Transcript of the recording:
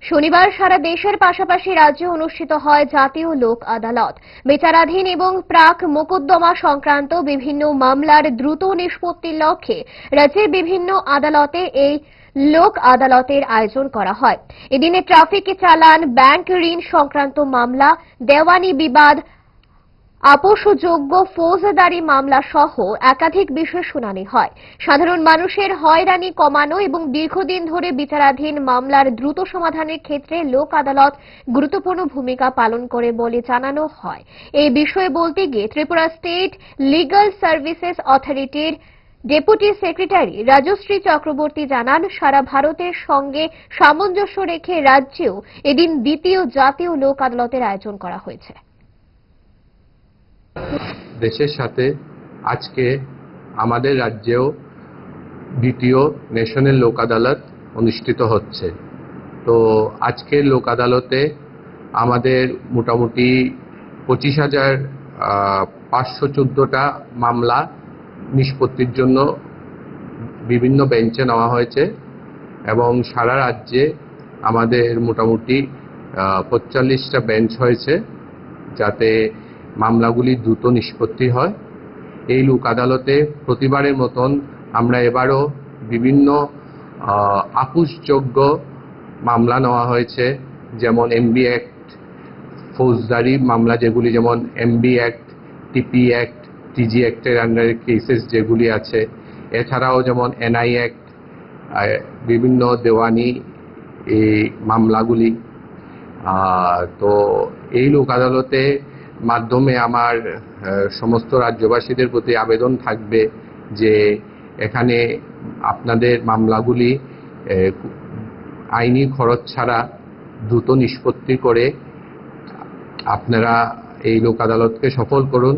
শনিবার সারা দেশের পাশাপাশি রাজ্যে অনুষ্ঠিত হয় জাতীয় লোক আদালত। বিচারাধীন এবং প্রাক মোকদ্দমা সংক্রান্ত বিভিন্ন মামলার দ্রুত নিষ্পত্তির লক্ষ্যে রাজ্যের বিভিন্ন আদালতে এই লোক আদালতের আয়োজন করা হয়। এদিনে ট্রাফিক চালান, ব্যাংক ঋণ সংক্রান্ত মামলা, দেওয়ানি বিবাদ, আপোষযোগ্য ফৌজদারি মামলা সহ একাধিক বিষয়ে শুনানি হয়। সাধারণ মানুষের হয়রানি কমানো এবং দীর্ঘদিন ধরে বিচারাধীন মামলার দ্রুত সমাধানের ক্ষেত্রে লোক আদালত গুরুত্বপূর্ণ ভূমিকা পালন করে বলে জানানো হয়। এই বিষয়ে বলতে গিয়ে ত্রিপুরা স্টেট লিগ্যাল সার্ভিসেস অথরিটির ডেপুটি সেক্রেটারি রাজশ্রী চক্রবর্তী জানান, সারা ভারতের সঙ্গে সামঞ্জস্য রেখে রাজ্যেও এদিন দ্বিতীয় জাতীয় লোক আদালতের আয়োজন করা হয়েছে। দেশের সাথে আজকে আমাদের রাজ্যেও দ্বিতীয় ন্যাশনাল লোক আদালত অনুষ্ঠিত হচ্ছে। তো আজকের লোক আদালতে আমাদের মোটামুটি 25,514টা মামলা নিষ্পত্তির জন্য বিভিন্ন বেঞ্চে নেওয়া হয়েছে এবং সারা রাজ্যে আমাদের মোটামুটি 45টা বেঞ্চ হয়েছে যাতে মামলাগুলি দ্রুত নিষ্পত্তি হয়। এই লোক আদালতে প্রতিবারের মতন আমরা এবারও বিভিন্ন আপোষযোগ্য মামলা নেওয়া হয়েছে, যেমন এমবি অ্যাক্ট, ফৌজদারি মামলা যেগুলি যেমন এমবি অ্যাক্ট, টিপি অ্যাক্ট, টিজি অ্যাক্টের আন্ডারে কেসেস যেগুলি আছে, এছাড়াও যেমন এনআই অ্যাক্ট, বিভিন্ন দেওয়ানি এই মামলাগুলি। তো এই লোক আদালতে মাধ্যমে আমার সমস্ত রাজ্যবাসীদের প্রতি আবেদন থাকবে যে এখানে আপনাদের মামলাগুলি আইনি খরচ ছাড়া দ্রুত নিষ্পত্তি করে আপনারা এই লোক আদালতকে সফল করুন।